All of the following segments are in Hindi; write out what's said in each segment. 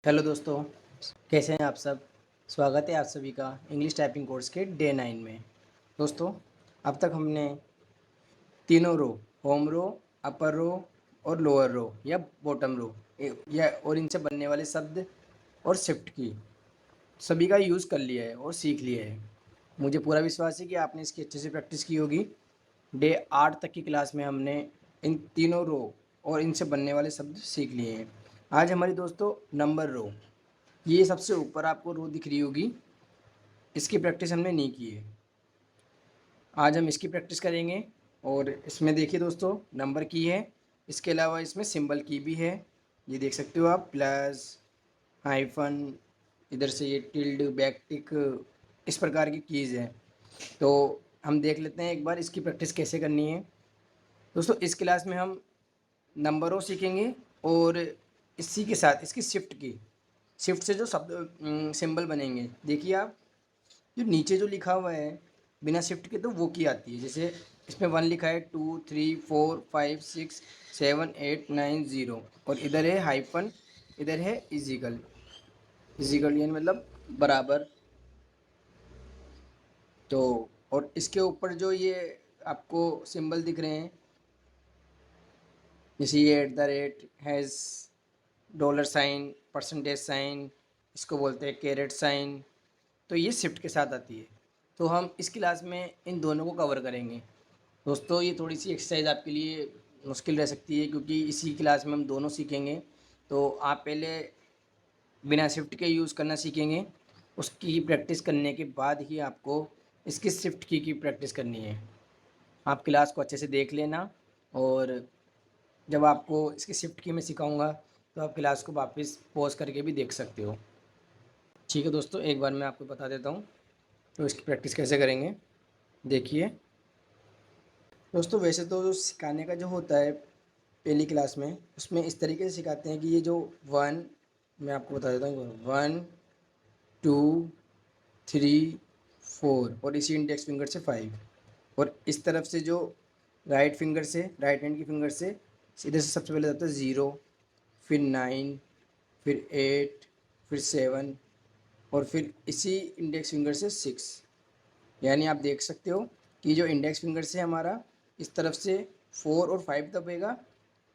हेलो दोस्तों, कैसे हैं आप सब? स्वागत है आप सभी का इंग्लिश टाइपिंग कोर्स के डे 9 में। दोस्तों, अब तक हमने तीनों रो, होम रो, अपर रो और लोअर रो या बॉटम रो या और इनसे बनने वाले शब्द और शिफ्ट की सभी का यूज़ कर लिया है और सीख लिया है। मुझे पूरा विश्वास है कि आपने इसकी अच्छे से प्रैक्टिस की होगी। डे 8 तक की क्लास में हमने इन तीनों रो और इनसे बनने वाले शब्द सीख लिए हैं। आज हमारी दोस्तों नंबर रो, ये सबसे ऊपर आपको रो दिख रही होगी, इसकी प्रैक्टिस हमने नहीं की है। आज हम इसकी प्रैक्टिस करेंगे और इसमें देखिए दोस्तों नंबर की है, इसके अलावा इसमें सिंबल की भी है। ये देख सकते हो आप, प्लस, हाइफन, इधर से ये टिल्ड, बैकटिक, इस प्रकार की कीज़ हैं। तो हम देख लेते हैं एक बार इसकी प्रैक्टिस कैसे करनी है। दोस्तों, इस क्लास में हम नंबरों सीखेंगे और इसी के साथ इसकी शिफ्ट से जो शब्द सिंबल बनेंगे, देखिए आप, जो नीचे जो लिखा हुआ है बिना शिफ्ट के, तो वो की आती है। जैसे इसमें 1 लिखा है, 2 3 4 5 6 7 8 9 0 और इधर है हाइफन, इधर है इजिकल। इजिकल यानी मतलब बराबर। तो और इसके ऊपर जो ये आपको सिंबल दिख रहे हैं, जैसे ये at the rate, hash, dollar sign, percentage sign, इसको बोलते हैं कैरेट साइन, तो ये शिफ्ट के साथ आती है। तो हम इस क्लास में इन दोनों को कवर करेंगे। दोस्तों, ये थोड़ी सी एक्सरसाइज आपके लिए मुश्किल रह सकती है क्योंकि इसी क्लास में हम दोनों सीखेंगे। तो आप पहले बिना शिफ्ट के यूज़ करना सीखेंगे, उसकी प्रैक्टिस करने के बाद ही आपको इसकी शिफ्ट की प्रैक्टिस करनी है। आप क्लास को अच्छे से देख लेना और जब आपको इसकी शिफ्ट की मैं सिखाऊंगा तो आप क्लास को वापस पॉज करके भी देख सकते हो। ठीक है दोस्तों, एक बार मैं आपको बता देता हूँ तो इसकी प्रैक्टिस कैसे करेंगे। देखिए दोस्तों, वैसे तो जो सिखाने का जो होता है पहली क्लास में, उसमें इस तरीके से सिखाते हैं कि ये जो 1, मैं आपको बता देता हूँ, 1 2 3 4 और इसी इंडेक्स फिंगर से 5, और इस तरफ से जो राइट फिंगर से, राइट हैंड की फिंगर से सीधे से सबसे पहले जाता है 0, फिर 9, फिर 8, फिर 7 और फिर इसी इंडेक्स फिंगर से 6। यानी आप देख सकते हो कि जो इंडेक्स फिंगर से हमारा इस तरफ से 4 और 5 दबेगा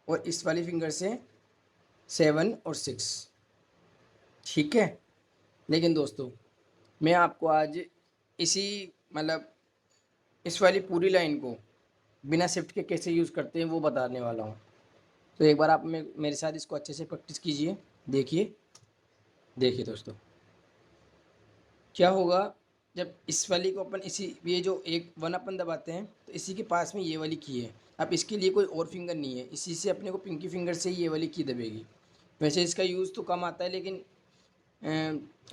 और इस वाली फिंगर से 7 और 6। ठीक है। लेकिन दोस्तों, मैं आपको आज इसी मतलब इस वाली पूरी लाइन को बिना शिफ्ट के कैसे यूज़ करते हैं वो बताने वाला हूँ। तो एक बार आप मेरे साथ इसको अच्छे से प्रैक्टिस कीजिए। देखिए, देखिए दोस्तों, क्या होगा जब इस वाली को अपन इसी, ये जो एक 1 अपन दबाते हैं तो इसी के पास में ये वाली की है। अब इसके लिए कोई और फिंगर नहीं है, इसी से अपने को पिंकी फिंगर से ही ये वाली की दबेगी। वैसे इसका यूज़ तो कम आता है, लेकिन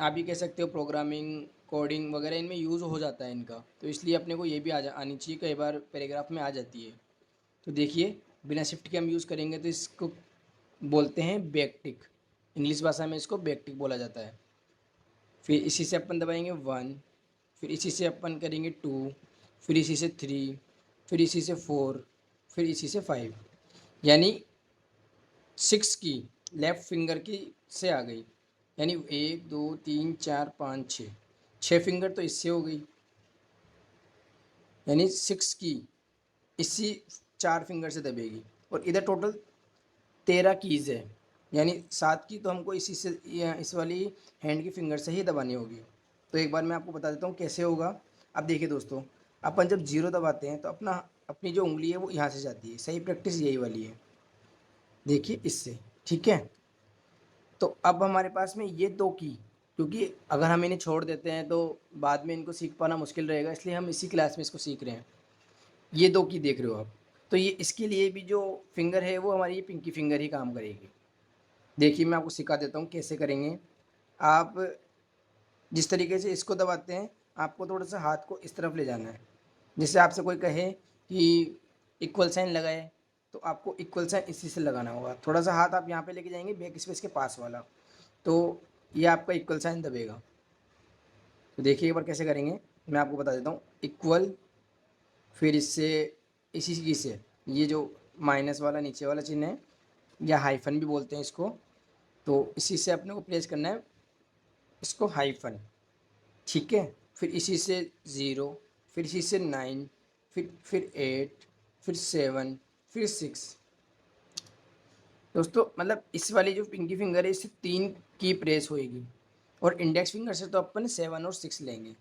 आप ही कह सकते हो प्रोग्रामिंग, कोडिंग वगैरह इनमें यूज़ हो जाता है इनका, तो इसलिए अपने को ये भी आनी चाहिए, कई बार पैराग्राफ में आ जाती है। तो देखिए, बिना शिफ्ट के हम यूज़ करेंगे तो इसको बोलते हैं बैकटिक। इंग्लिश भाषा में इसको बैकटिक बोला जाता है। फिर इसी से अपन दबाएंगे 1, फिर इसी से अपन करेंगे 2, फिर इसी से 3, फिर इसी से 4, फिर इसी से 5। यानी 6 की लेफ्ट फिंगर की से आ गई। यानी 1 2 3 4 5 6, 6 फिंगर तो इससे हो गई। यानी 6 की इसी 4 फिंगर से दबेगी और इधर टोटल 13 कीज़ है। यानी 7 की तो हमको इसी से इस वाली हैंड की फिंगर से ही दबानी होगी। तो एक बार मैं आपको बता देता हूँ कैसे होगा। अब देखिए दोस्तों, अपन जब 0 दबाते हैं तो अपनी जो उंगली है वो यहाँ से जाती है। सही प्रैक्टिस यही वाली है, देखिए इससे। ठीक है। तो अब हमारे पास में ये 2 की, क्योंकि अगर हम इन्हें छोड़ देते हैं तो बाद में इनको सीख पाना मुश्किल रहेगा, इसलिए हम इसी क्लास में इसको सीख रहे हैं। ये 2 की देख रहे हो आप, तो ये इसके लिए भी जो फिंगर है वो हमारी ये पिंकी फिंगर ही काम करेगी। देखिए, मैं आपको सिखा देता हूँ कैसे करेंगे। आप जिस तरीके से इसको दबाते हैं, आपको थोड़ा सा हाथ को इस तरफ ले जाना है। जैसे आपसे कोई कहे कि इक्वल साइन लगाए, तो आपको इक्वल साइन इसी से लगाना होगा। थोड़ा सा हाथ आप यहाँ पे लेके जाएंगे, बैक स्पेस के पास वाला, तो ये आपका इक्वल साइन दबेगा। तो देखिए एक बार कैसे करेंगे, मैं आपको बता देता हूँ। इक्वल, फिर इससे इसी की से ये जो माइनस वाला नीचे वाला चिन्ह है, या हाइफन भी बोलते हैं इसको, तो इसी से अपने को प्लेस करना है इसको हाइफन, ठीक है। फिर इसी से 0, फिर इसी से 9, फिर 8, फिर 7, फिर 6। दोस्तों मतलब इस वाली जो पिंकी फिंगर है इससे 3 की प्रेस होएगी, और इंडेक्स फिंगर से तो अपन 7 और 6 लेंगे।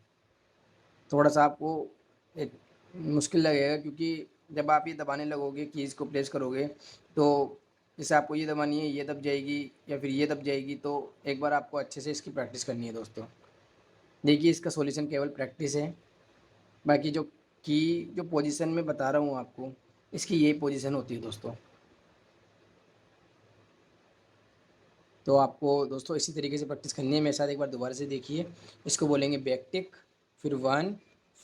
थोड़ा सा आपको एक मुश्किल लगेगा, क्योंकि जब आप ये दबाने लगोगे कीज़ को प्रेस करोगे, तो जैसे आपको ये दबानी है, ये दब जाएगी या फिर ये दब जाएगी, तो एक बार आपको अच्छे से इसकी प्रैक्टिस करनी है दोस्तों। देखिए इसका सॉल्यूशन केवल प्रैक्टिस है। बाकी जो की जो पोजीशन में बता रहा हूँ आपको, इसकी यही पोजीशन होती है दोस्तों। तो आपको दोस्तों इसी तरीके से प्रैक्टिस करनी है। मेरे साथ एक बार दोबारा से देखिए। इसको बोलेंगे बैक टिक, फिर 1,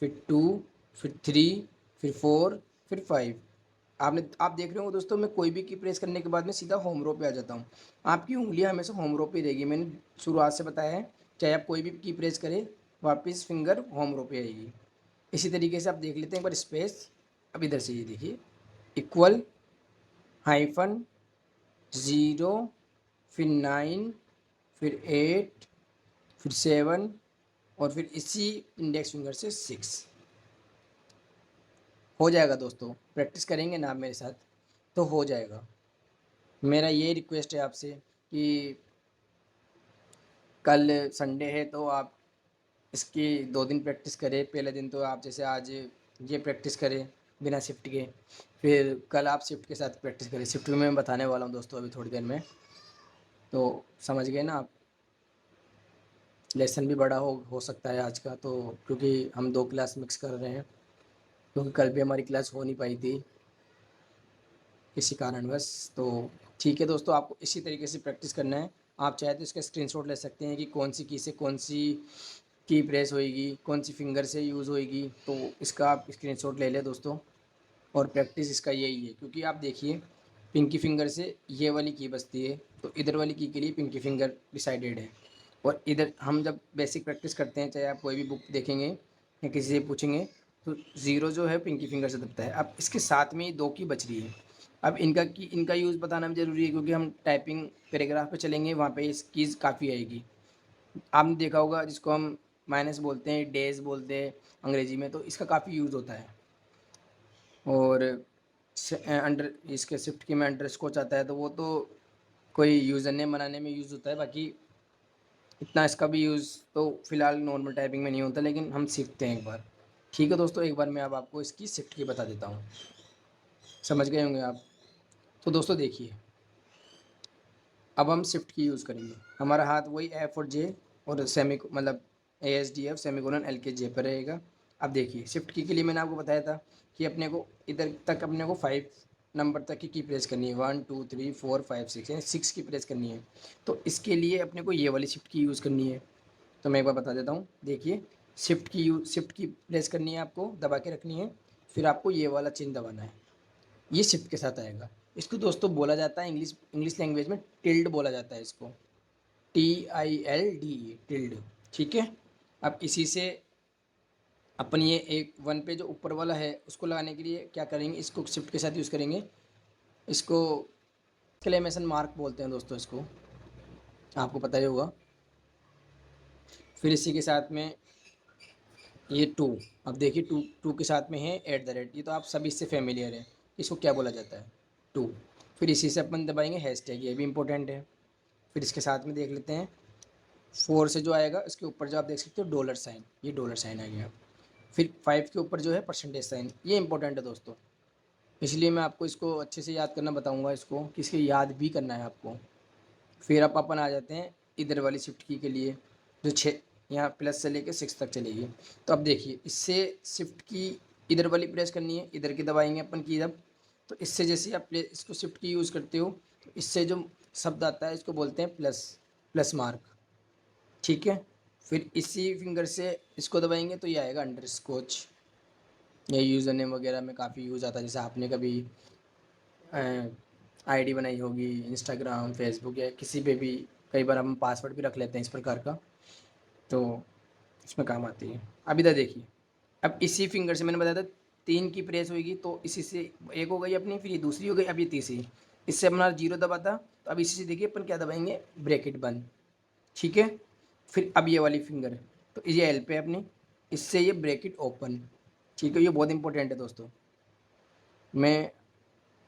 फिर 2, फिर 3, फिर 4, फिर 5। आप देख रहे हो दोस्तों, मैं कोई भी की प्रेस करने के बाद में सीधा होम रो पे आ जाता हूँ। आपकी उंगलियां हमेशा होम रो पे रहेगी, मैंने शुरुआत से बताया है। चाहे आप कोई भी की प्रेस करें, वापस फिंगर होम रो पे आएगी। इसी तरीके से आप देख लेते हैं एक बार स्पेस। अब इधर से ये देखिए, इक्वल, हाइफन, 0, फिर 9, फिर 8, फिर 7, और फिर इसी इंडेक्स फिंगर से 6। हो जाएगा दोस्तों, प्रैक्टिस करेंगे ना आप मेरे साथ तो हो जाएगा। मेरा ये रिक्वेस्ट है आपसे कि कल संडे है तो आप इसकी 2 दिन प्रैक्टिस करें। पहले दिन तो आप जैसे आज ये प्रैक्टिस करें बिना शिफ्ट के, फिर कल आप शिफ्ट के साथ प्रैक्टिस करें। शिफ्ट में मैं बताने वाला हूँ दोस्तों अभी थोड़ी देर में। तो समझ गए ना आप। लेसन भी बड़ा हो सकता है आज का, तो क्योंकि हम 2 क्लास मिक्स कर रहे हैं, क्योंकि कल भी हमारी क्लास हो नहीं पाई थी किसी कारणवश। तो ठीक है दोस्तों, आपको इसी तरीके से प्रैक्टिस करना है। आप चाहे तो इसका स्क्रीनशॉट ले सकते हैं कि कौन सी की से कौन सी की प्रेस होएगी, कौन सी फिंगर से यूज़ होएगी, तो इसका आप स्क्रीनशॉट ले लें दोस्तों। और प्रैक्टिस इसका यही है, क्योंकि आप देखिए पिंकी फिंगर से ये वाली की बजती है, तो इधर वाली की के लिए पिंकी फिंगर डिसाइडेड है। और इधर हम जब बेसिक प्रैक्टिस करते हैं, चाहे आप कोई भी बुक देखेंगे या किसी से पूछेंगे, तो 0 जो है पिंकी फिंगर से दबता है। अब इसके साथ में ही 2 की बच रही है। अब इनका यूज़ बताना भी ज़रूरी है, क्योंकि हम टाइपिंग पैराग्राफ पे चलेंगे, वहाँ पे इस कीज़ काफ़ी आएगी। आपने देखा होगा जिसको हम माइनस बोलते हैं, डेज बोलते हैं अंग्रेजी में, तो इसका काफ़ी यूज़ होता है। और अंडर इसके शिफ्ट की में अंडर स्कोच आता है, तो वो तो कोई यूज़र नेम बनाने में यूज़ होता है। बाकी इतना इसका भी यूज़ तो फ़िलहाल नॉर्मल टाइपिंग में नहीं होता, लेकिन हम सीखते हैं एक बार। ठीक है दोस्तों, एक बार मैं अब आपको इसकी शिफ्ट की बता देता हूँ। समझ गए होंगे आप। तो दोस्तों देखिए, अब हम शिफ्ट की यूज़ करेंगे। हमारा हाथ वही एफ और जे और सेमी मतलब ASDF सेमीकोलन LK J पर रहेगा। अब देखिए शिफ्ट की के लिए मैंने आपको बताया था कि अपने को इधर तक अपने को 5 नंबर तक की प्रेस करनी है। 1 2 3 4 5 6 यानी 6 की प्रेस करनी है। तो इसके लिए अपने को ये वाली शिफ्ट की यूज़ करनी है। तो मैं एक बार बता देता हूँ। देखिए शिफ्ट की प्रेस करनी है, आपको दबा के रखनी है। फिर आपको ये वाला चिन्ह दबाना है, ये शिफ्ट के साथ आएगा। इसको दोस्तों बोला जाता है इंग्लिश इंग्लिश लैंग्वेज में टिल्ड बोला जाता है इसको, TILD, टिल्ड। ठीक है। अब इसी से अपन ये एक 1 पे जो ऊपर वाला है उसको लगाने के लिए क्या करेंगे, इसको शिफ्ट के साथ यूज़ करेंगे। इसको एक्सक्लेमेशन मार्क बोलते हैं दोस्तों इसको, आपको पता ही होगा। फिर इसी के साथ में ये 2। अब देखिए टू के साथ में है @ ये तो आप सभी इससे फेमिलियर है। इसको क्या बोला जाता है, 2। फिर इसी से अपन दबाएंगे हैशटैग, ये भी इंपॉर्टेंट है। फिर इसके साथ में देख लेते हैं 4 से जो आएगा इसके ऊपर जो आप देख सकते हो डॉलर साइन, ये डॉलर साइन आ गया। फिर 5 के ऊपर जो है परसेंटेज साइन, ये इंपॉर्टेंट है दोस्तों। इसलिए मैं आपको इसको अच्छे से याद करना बताऊंगा, इसको किसके याद भी करना है आपको। फिर आप अपन आ जाते हैं इधर वाली शिफ्ट की के लिए, जो 6 यहाँ प्लस से लेके 6 तक चलेगी। तो अब देखिए इससे शिफ्ट की इधर वाली प्रेस करनी है, इधर की दबाएंगे अपन की जब, तो इससे जैसे आप इसको शिफ्ट की यूज़ करते हो, तो इससे जो शब्द आता है इसको बोलते हैं प्लस, प्लस मार्क। ठीक है। फिर इसी फिंगर से इसको दबाएंगे तो ये आएगा अंडर स्कोच। ये यूज़र नेम वगैरह में काफ़ी यूज़ आता है, जैसे आपने कभी आईडी बनाई होगी इंस्टाग्राम, फेसबुक या किसी पे भी, कई बार हम पासवर्ड भी रख लेते हैं इस प्रकार का, तो इसमें काम आती है। अब इधर देखिए, अब इसी फिंगर से मैंने बताया था 3 की प्रेस होगी, तो इसी से एक हो गई अपनी, फिर ये दूसरी हो गई, अब ये तीसरी। इससे अपना 0 दबा था, तो अब इसी से देखिए अपन क्या दबाएंगे, ब्रैकेट बंद, ठीक है। फिर अब ये वाली फिंगर, तो ये एल पे अपनी, इससे ये ब्रैकेट ओपन, ठीक है। ये बहुत इंपॉर्टेंट है दोस्तों, मैं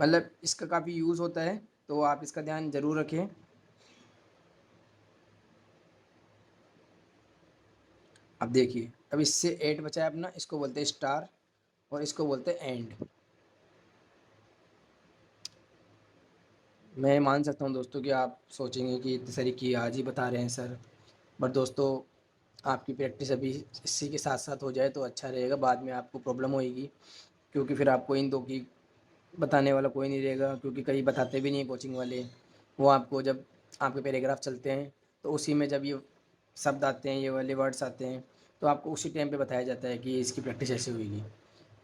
मतलब इसका काफ़ी यूज़ होता है, तो आप इसका ध्यान ज़रूर रखें। अब देखिए, अब इससे 8 बचा है अपना, इसको बोलते हैं स्टार और इसको बोलते हैं एंड। मैं मान सकता हूँ दोस्तों कि आप सोचेंगे कि इतनी सारी की आज ही बता रहे हैं सर, बट दोस्तों आपकी प्रैक्टिस अभी इसी के साथ साथ हो जाए तो अच्छा रहेगा, बाद में आपको प्रॉब्लम होएगी, क्योंकि फिर आपको इन दो की बताने वाला कोई नहीं रहेगा, क्योंकि कई बताते भी नहीं हैं कोचिंग वाले। वो आपको जब आपके पैराग्राफ चलते हैं तो उसी में जब ये शब्द आते हैं, ये वाले वर्ड्स आते हैं, तो आपको उसी टाइम पे बताया जाता है कि इसकी प्रैक्टिस ऐसे होगी।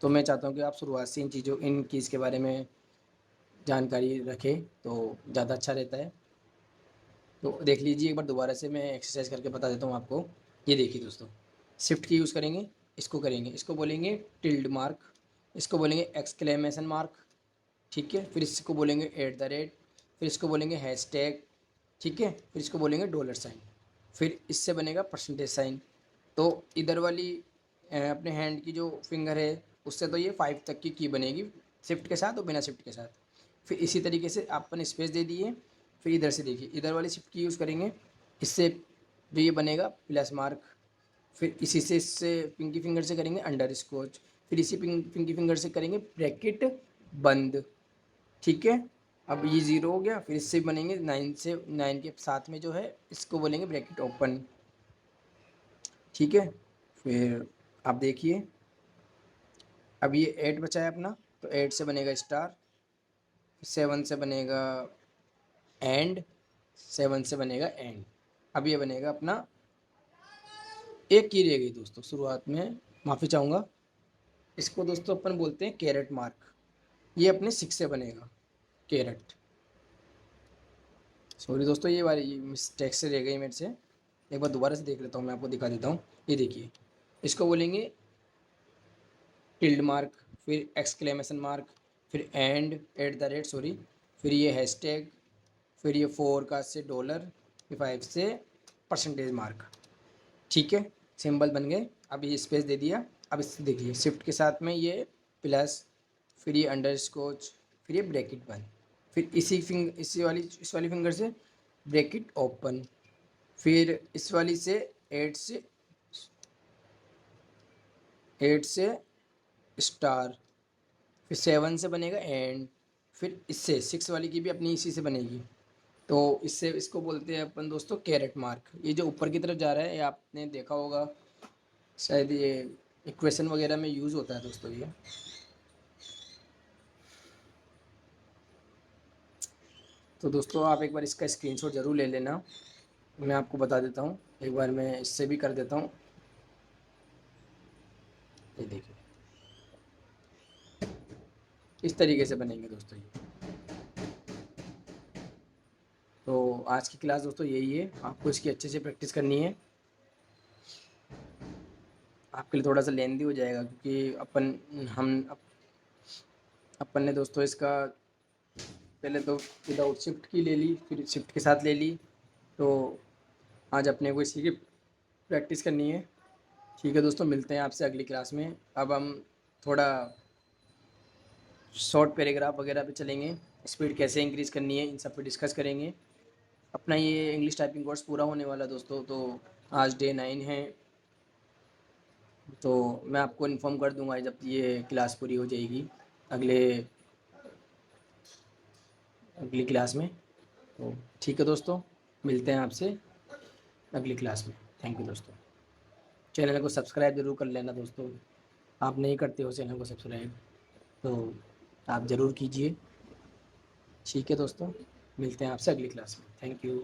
तो मैं चाहता हूँ कि आप शुरुआत से इन चीज़ के बारे में जानकारी रखें तो ज़्यादा अच्छा रहता है। तो देख लीजिए एक बार दोबारा से मैं एक्सरसाइज करके बता देता हूँ आपको। ये देखिए दोस्तों, शिफ्ट की यूज़ करेंगे, इसको बोलेंगे टिल्ड मार्क, इसको बोलेंगे एक्सक्लेमेशन मार्क, ठीक है। फिर इसको बोलेंगे एट द रेट, फिर इसको बोलेंगे हैशटैग, ठीक है। फिर इसको बोलेंगे डॉलर साइन, फिर इससे बनेगा परसेंटेज साइन। तो इधर वाली अपने हैंड की जो फिंगर है उससे तो ये 5 तक की बनेगी, शिफ्ट के साथ और बिना शिफ्ट के साथ। फिर इसी तरीके से अपन स्पेस दे दिए। फिर इधर से देखिए, इधर वाली शिफ्ट की यूज़ करेंगे, इससे जो ये बनेगा प्लस मार्क। फिर इसी से इससे पिंकी फिंगर से करेंगे अंडर स्कोच, फिर इसी पिंकी फिंगर से करेंगे ब्रैकेट बंद, ठीक है। अब ये 0 हो गया, फिर इससे बनेंगे 9 से, 9 के साथ में जो है इसको बोलेंगे ब्रैकेट ओपन, ठीक है। फिर आप देखिए, अब ये 8 बचा है अपना, तो 8 से बनेगा स्टार, 7 से बनेगा एंड, 7 से बनेगा एंड। अब ये बनेगा अपना, एक की रह गई दोस्तों शुरुआत में, माफ़ी चाहूँगा। इसको दोस्तों अपन बोलते हैं कैरेट मार्क, ये अपने 6 से बनेगा कैरेट। सॉरी दोस्तों, ये वाली मिस्टेक से रह गई मेरे से, एक बार दोबारा से देख लेता हूँ, मैं आपको दिखा देता हूँ। ये देखिए, इसको बोलेंगे टिल्ड मार्क, फिर एक्सक्लेमेशन मार्क, फिर and eight the rate sorry, फिर ये हैशटैग, फिर ये 4 का से डॉलर, फिर 5 से परसेंटेज मार्क, ठीक है। सिंबल बन गए। अब ये स्पेस दे दिया। अब इससे देखिए शिफ्ट के साथ में ये प्लस, फिर ये अंडर स्कोच, फिर ये ब्रैकेट बंद, फिर इस वाली फिंगर से ब्रैकेट ओपन, फिर इस वाली से 8 से 8 से स्टार, फिर 7 से बनेगा एंड, फिर इससे 6 वाली की भी अपनी इसी से बनेगी। तो इससे इसको बोलते हैं अपन दोस्तों कैरेट मार्क। ये जो ऊपर की तरफ जा रहा है ये आपने देखा होगा, शायद ये इक्वेशन वगैरह में यूज़ होता है दोस्तों ये। तो दोस्तों आप एक बार इसका स्क्रीनशॉट ज़रूर ले लेना, मैं आपको बता देता हूँ। एक बार मैं इससे भी कर देता हूँ, ये देखिए इस तरीके से बनेंगे दोस्तों ये। तो आज की क्लास दोस्तों यही है, आपको इसकी अच्छे से प्रैक्टिस करनी है। आपके लिए थोड़ा सा लेंदी हो जाएगा, क्योंकि अपन ने दोस्तों इसका पहले तो विदाउट शिफ्ट की ले ली, फिर शिफ्ट के साथ ले ली। तो आज अपने को इसी की प्रैक्टिस करनी है, ठीक है दोस्तों। मिलते हैं आपसे अगली क्लास में। अब हम थोड़ा शॉर्ट पैराग्राफ वगैरह पे चलेंगे, स्पीड कैसे इंक्रीज़ करनी है इन सब पे डिस्कस करेंगे। अपना ये इंग्लिश टाइपिंग कोर्स पूरा होने वाला दोस्तों, तो आज डे 9 है। तो मैं आपको इन्फॉर्म कर दूंगा जब ये क्लास पूरी हो जाएगी अगले अगली क्लास में। तो ठीक है दोस्तों, मिलते हैं आपसे अगली क्लास में। थैंक यू दोस्तों। चैनल को सब्सक्राइब ज़रूर कर लेना दोस्तों, आप नहीं करते हो चैनल को सब्सक्राइब, तो आप ज़रूर कीजिए। ठीक है दोस्तों, मिलते हैं आपसे अगली क्लास में। Thank you.